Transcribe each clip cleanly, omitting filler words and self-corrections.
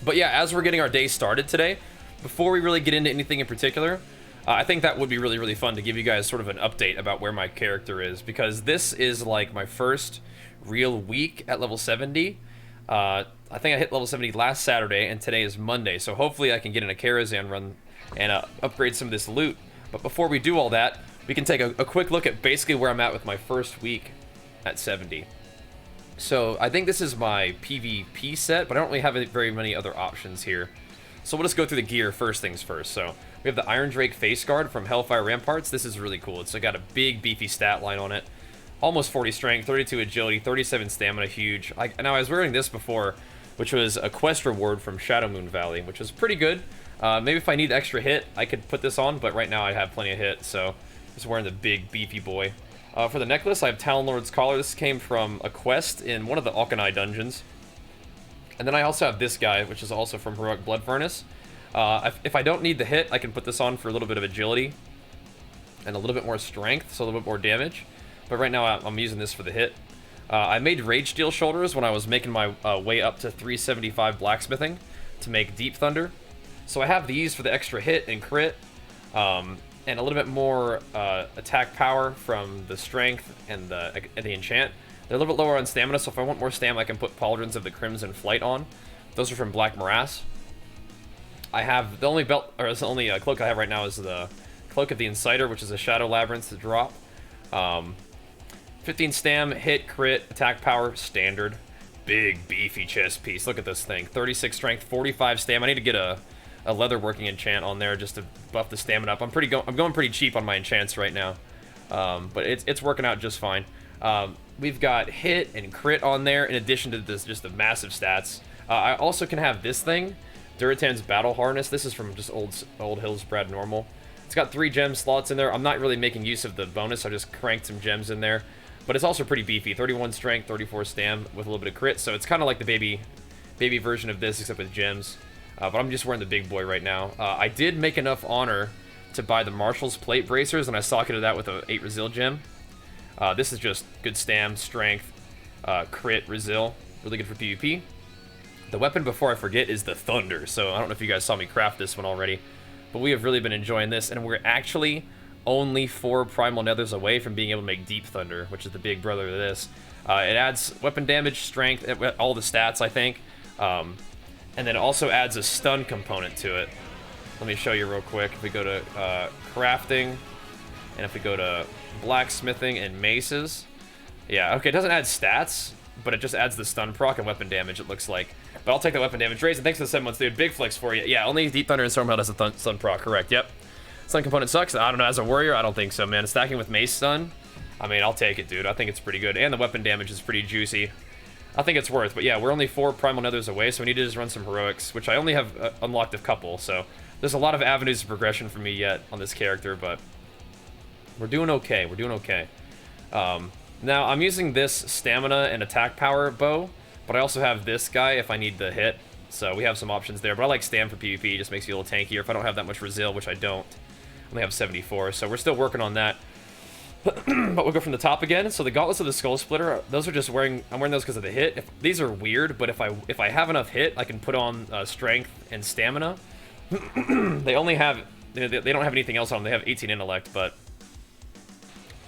But yeah, as we're getting our day started today, before we really get into anything in particular, I think that would be really, really fun to give you guys sort of an update about where my character is, because this is like my first real week at level 70. I think I hit level 70 last Saturday, and today is Monday, so hopefully I can get in a Karazhan run and upgrade some of this loot. But before we do all that, we can take a quick look at basically where I'm at with my first week at 70. So I think this is my PvP set, but I don't really have very many other options here. So we'll just go through the gear first things first. So we have the Iron Drake Face Guard from Hellfire Ramparts. This is really cool. It's got a big beefy stat line on it. Almost 40 strength, 32 agility, 37 stamina, huge. Now I was wearing this before, which was a quest reward from Shadowmoon Valley, which was pretty good. Maybe if I need extra hit, I could put this on, but right now I have plenty of hit, so just wearing the big beefy boy. For the necklace, I have Talonlord's Collar. This came from a quest in one of the Alkanai dungeons. And then I also have this guy, which is also from Heroic Blood Furnace. If I don't need the hit, I can put this on for a little bit of agility and a little bit more strength, so a little bit more damage. But right now I'm using this for the hit. I made Rage Steel Shoulders when I was making my way up to 375 blacksmithing to make Deep Thunder. So I have these for the extra hit and crit, and a little bit more attack power from the strength and the enchant. They're a little bit lower on stamina, so if I want more stamina, I can put Pauldrons of the Crimson Flight on. Those are from Black Morass. I have the only belt, or the only cloak I have right now is the Cloak of the Inciter, which is a Shadow Labyrinth to drop. 15 stam, hit, crit, attack power, standard. Big, beefy chest piece. Look at this thing. 36 strength, 45 stam. I need to get a leather working enchant on there just to buff the stamina up. I'm going pretty cheap on my enchants right now, but it's working out just fine. We've got hit and crit on there in addition to this just the massive stats. I also can have this thing, Durotan's Battle Harness. This is from just old Hillsbrad normal. It's got 3 gem slots in there. I'm not really making use of the bonus. I just cranked some gems in there, but it's also pretty beefy. 31 strength, 34 stam with a little bit of crit. So it's kind of like the baby version of this except with gems. But I'm just wearing the big boy right now. I did make enough honor to buy the Marshal's Plate Bracers, and I socketed that with a 8 Resil gem. This is just good stam, strength, crit, Resil. Really good for PvP. The weapon, before I forget, is the Thunder. So I don't know if you guys saw me craft this one already, but we have really been enjoying this, and we're actually only 4 Primal Nethers away from being able to make Deep Thunder, which is the big brother of this. It adds weapon damage, strength, all the stats, I think. And then it also adds a stun component to it. Let me show you real quick. If we go to crafting, and if we go to blacksmithing and maces, yeah, okay, it doesn't add stats, but it just adds the stun proc and weapon damage, it looks like. But I'll take the weapon damage raise, and thanks for the 7 months, dude. Big flex for you. Yeah, only Deep Thunder and Stormheld has a stun proc, correct, yep. Stun component sucks. I don't know, as a warrior, I don't think so, man. Stacking with mace stun, I mean, I'll take it, dude. I think it's pretty good, and the weapon damage is pretty juicy. I think it's worth, but yeah, we're only 4 Primal Nethers away, so we need to just run some heroics, which I only have unlocked a couple, so there's a lot of avenues of progression for me yet on this character, but we're doing okay. We're doing okay. Now, I'm using this stamina and attack power bow, but I also have this guy if I need the hit, so we have some options there, but I like stam for PvP. It just makes you a little tankier if I don't have that much Resil, which I don't. I only have 74, so we're still working on that. But we'll go from the top again. So the Gauntlets of the Skull Splitter, those are just I'm wearing those because of the hit. These are weird, but if I have enough hit, I can put on strength and stamina. They only have, they don't have anything else on them. They have 18 intellect, but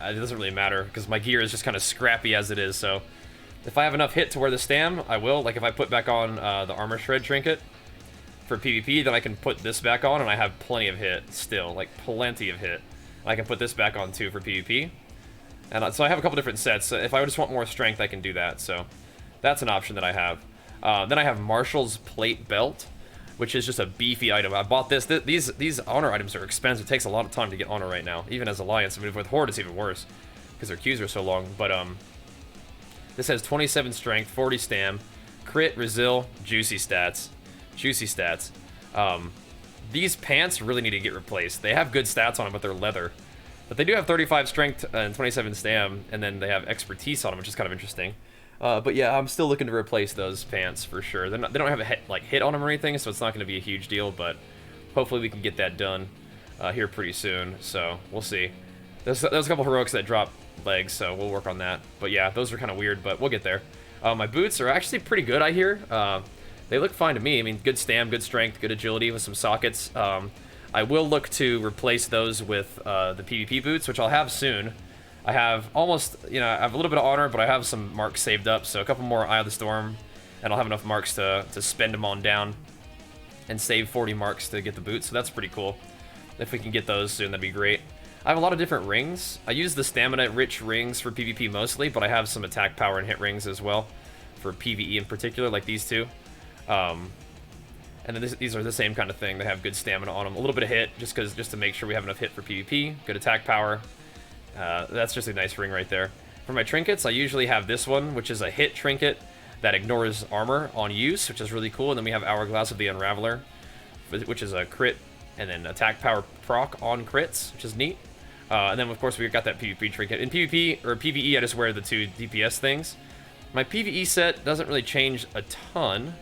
it doesn't really matter because my gear is just kind of scrappy as it is. So if I have enough hit to wear the stam, I will. Like if I put back on the Armor Shred trinket for PvP, then I can put this back on and I have plenty of hit still, like plenty of hit. I can put this back on too for PvP. And so I have a couple different sets. If I just want more strength, I can do that. So that's an option that I have. Then I have Marshal's Plate Belt, which is just a beefy item. I bought this. These honor items are expensive. It takes a lot of time to get honor right now, even as Alliance. I mean, with Horde, it's even worse because their queues are so long. But this has 27 strength, 40 stam, crit, Resil, juicy stats. Juicy stats. These pants really need to get replaced. They have good stats on them, but they're leather. But they do have 35 strength and 27 stam, and then they have expertise on them, which is kind of interesting. But yeah, I'm still looking to replace those pants for sure. They don't have a hit on them or anything, so it's not going to be a huge deal, but hopefully we can get that done here pretty soon. So we'll see. There's a couple heroics that drop legs, so we'll work on that. But yeah, those are kind of weird, but we'll get there. My boots are actually pretty good, I hear. they look fine to me. I mean, good stam, good strength, good agility with some sockets. I will look to replace those with the PvP boots, which I'll have soon. I have almost, I have a little bit of honor, but I have some marks saved up, so a couple more Eye of the Storm, and I'll have enough marks to spend them on down and save 40 marks to get the boots, so that's pretty cool. If we can get those soon, that'd be great. I have a lot of different rings. I use the stamina-rich rings for PvP mostly, but I have some attack power and hit rings as well, for PvE in particular, like these two. And then these are the same kind of thing. They have good stamina on them. A little bit of hit, just to make sure we have enough hit for PvP. Good attack power. That's just a nice ring right there. For my trinkets, I usually have this one, which is a hit trinket that ignores armor on use, which is really cool. And then we have Hourglass of the Unraveler, which is a crit and then attack power proc on crits, which is neat. And then, of course, we've got that PvP trinket. In PvP, or PvE, I just wear the 2 DPS things. My PvE set doesn't really change a ton,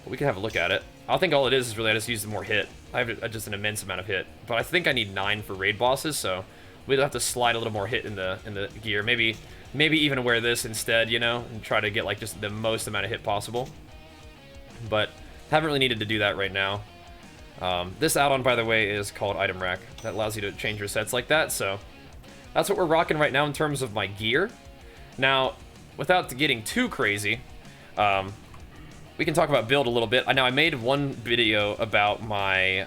but we can have a look at it. I think all it is really I just use more hit. I have just an immense amount of hit, but I think I need 9 for raid bosses, so we'd have to slide a little more hit in the gear. Maybe even wear this instead, and try to get like just the most amount of hit possible. But haven't really needed to do that right now. This add-on, by the way, is called Item Rack. That allows you to change your sets like that, so that's what we're rocking right now in terms of my gear. Now, without getting too crazy, we can talk about build a little bit. Now, I made one video about my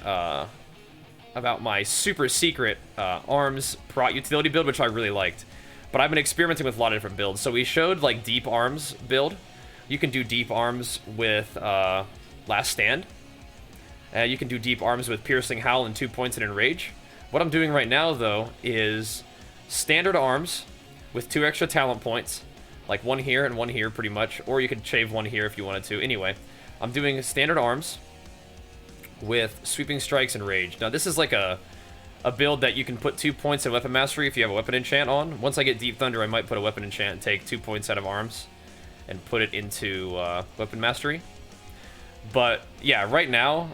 super secret arms prot utility build, which I really liked. But I've been experimenting with a lot of different builds. So we showed like deep arms build. You can do deep arms with Last Stand. You can do deep arms with Piercing Howl and 2 points in Enrage. What I'm doing right now, though, is standard arms with 2 extra talent points. Like 1 here and 1 here, pretty much. Or you could shave 1 here if you wanted to. Anyway, I'm doing standard arms with Sweeping Strikes and Rage. Now, this is like a build that you can put 2 points of Weapon Mastery if you have a Weapon Enchant on. Once I get Deep Thunder, I might put a Weapon Enchant and take 2 points out of arms and put it into Weapon Mastery. But, yeah, right now,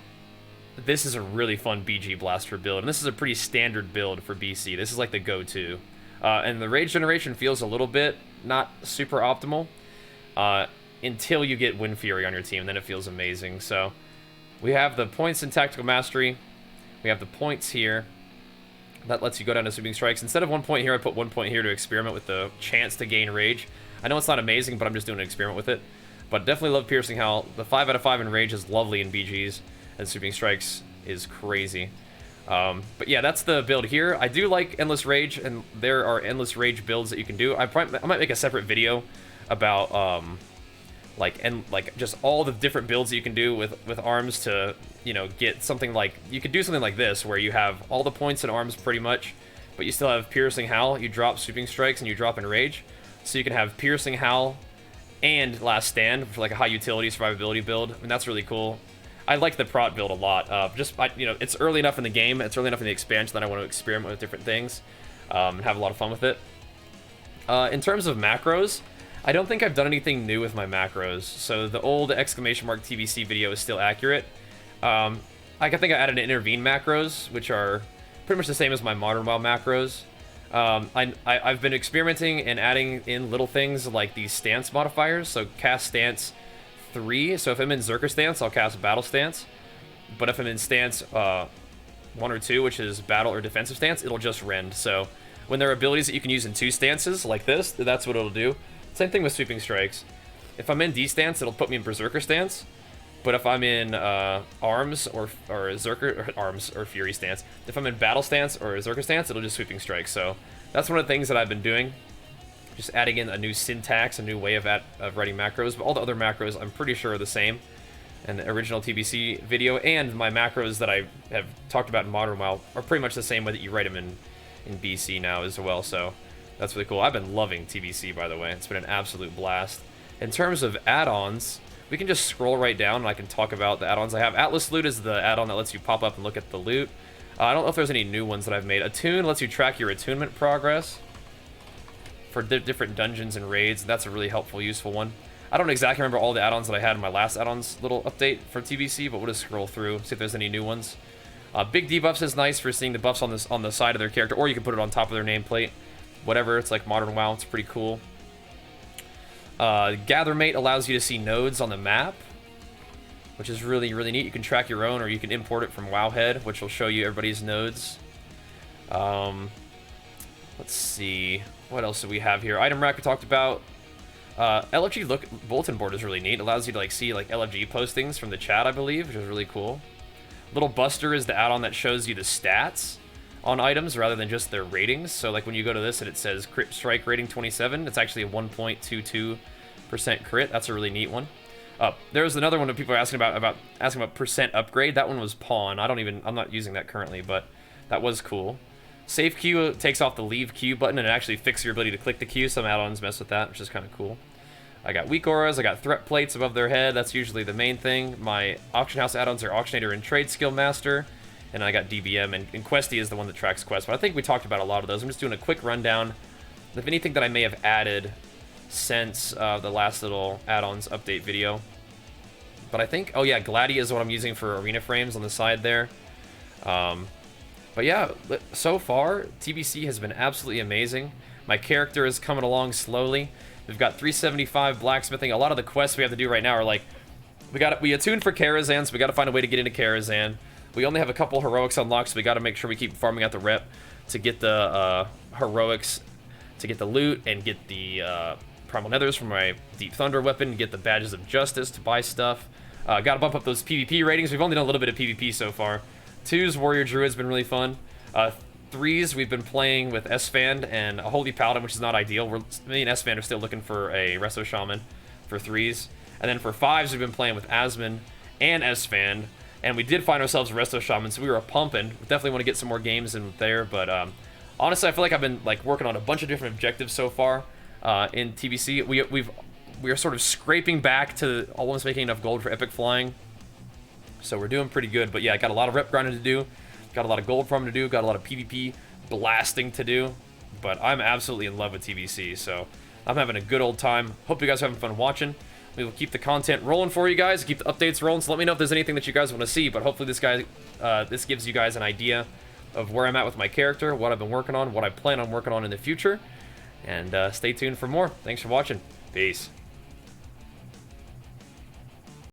this is a really fun BG Blaster build. And this is a pretty standard build for BC. This is like the go-to. And the Rage generation feels a little bit not super optimal until you get Wind Fury on your team. Then it feels amazing. So we have the points in Tactical Mastery. We have the points here. That lets you go down to Sweeping Strikes. Instead of 1 point here, I put 1 point here to experiment with the chance to gain Rage. I know it's not amazing, but I'm just doing an experiment with it. But definitely love Piercing Howl. The 5 out of 5 in Rage is lovely in BGs. And Sweeping Strikes is crazy. But yeah, that's the build here. I do like Endless Rage, and there are Endless Rage builds that you can do. I might make a separate video about like just all the different builds that you can do with arms to get something like, you could do something like this where you have all the points in arms pretty much, but you still have Piercing Howl. You drop Sweeping Strikes and you drop Enrage, so you can have Piercing Howl and Last Stand for like a high utility survivability build. I mean, that's really cool. I like the prot build a lot. It's early enough in the game, it's early enough in the expansion that I want to experiment with different things and have a lot of fun with it. In terms of macros, I don't think I've done anything new with my macros, so the old !TBC video is still accurate. I think I added intervene macros, which are pretty much the same as my Modern WoW macros. I've been experimenting and adding in little things like these stance modifiers, so cast stance 3, so if I'm in Zerker stance, I'll cast Battle Stance, but if I'm in stance 1 or 2, which is Battle or Defensive Stance, it'll just rend. So when there are abilities that you can use in 2 stances, like this, that's what it'll do. Same thing with Sweeping Strikes. If I'm in D stance, it'll put me in Berserker stance, but if I'm in Arms or Zerker, or Arms or Fury stance, if I'm in Battle stance or Zerker stance, it'll just Sweeping Strike. So that's one of the things that I've been doing. Just adding in a new syntax, a new way of writing macros, but all the other macros I'm pretty sure are the same in the original TBC video, and my macros that I have talked about in Modern WoW are pretty much the same way that you write them in BC now as well, so that's really cool. I've been loving TBC, by the way. It's been an absolute blast. In terms of add-ons, we can just scroll right down and I can talk about the add-ons I have. Atlas Loot is the add-on that lets you pop up and look at the loot. I don't know if there's any new ones that I've made. Attune lets you track your attunement progress for different dungeons and raids. That's a really helpful, useful one. I don't exactly remember all the add-ons that I had in my last add-ons little update for TBC, but we'll just scroll through, see if there's any new ones. Big debuffs is nice for seeing the buffs on the side of their character, or you can put it on top of their nameplate. Whatever, it's like Modern WoW, it's pretty cool. Gathermate allows you to see nodes on the map. which is really, really neat. You can track your own, or you can import it from Wowhead, which will show you everybody's nodes. Let's see. What else do we have here? Item rack we talked about. LFG bulletin board is really neat. It allows you to like see like LFG postings from the chat, I believe, which is really cool. Little Buster is the add-on that shows you the stats on items rather than just their ratings. So like when you go to this and it says crit strike rating 27, it's actually a 1.22% crit. That's a really neat one. There's another one that people are asking about percent upgrade. That one was pawn. I'm not using that currently, but that was cool. Save queue takes off the leave queue button and it actually fixes your ability to click the queue. Some add-ons mess with that, which is kind of cool. I got weak auras, I got threat plates above their head. That's usually the main thing. My auction house add-ons are Auctionator and Trade Skill Master. And I got DBM, and Questy is the one that tracks quests. But I think we talked about a lot of those. I'm just doing a quick rundown of anything that I may have added since the last little add-ons update video. But I think, oh yeah, Gladi is what I'm using for arena frames on the side there. But yeah, so far, TBC has been absolutely amazing. My character is coming along slowly. We've got 375 blacksmithing. A lot of the quests we have to do right now are like, we attuned for Karazhan, so we got to find a way to get into Karazhan. We only have a couple heroics unlocked, so we got to make sure we keep farming out the rep to get the heroics, to get the loot, and get the Primal Nethers from my Deep Thunder weapon, get the Badges of Justice to buy stuff. Got to bump up those PvP ratings. We've only done a little bit of PvP so far. 2's Warrior Druid's been really fun. 3's we've been playing with S-Fan and a Holy Paladin, which is not ideal. Me and S-Fan are still looking for a Resto Shaman for 3's. And then for 5's, we've been playing with Asmon and S-Fan. And we did find ourselves a Resto Shaman, so we were pumping. We definitely want to get some more games in there, but honestly, I feel like I've been like working on a bunch of different objectives so far in TBC. We are sort of scraping back to almost making enough gold for epic flying. So we're doing pretty good, but yeah, I got a lot of rep grinding to do, got a lot of gold farming to do, got a lot of PvP blasting to do, but I'm absolutely in love with TBC, so I'm having a good old time. Hope you guys are having fun watching. We will keep the content rolling for you guys, keep the updates rolling, so let me know if there's anything that you guys want to see, but hopefully this gives you guys an idea of where I'm at with my character, what I've been working on, what I plan on working on in the future, and stay tuned for more. Thanks for watching. Peace.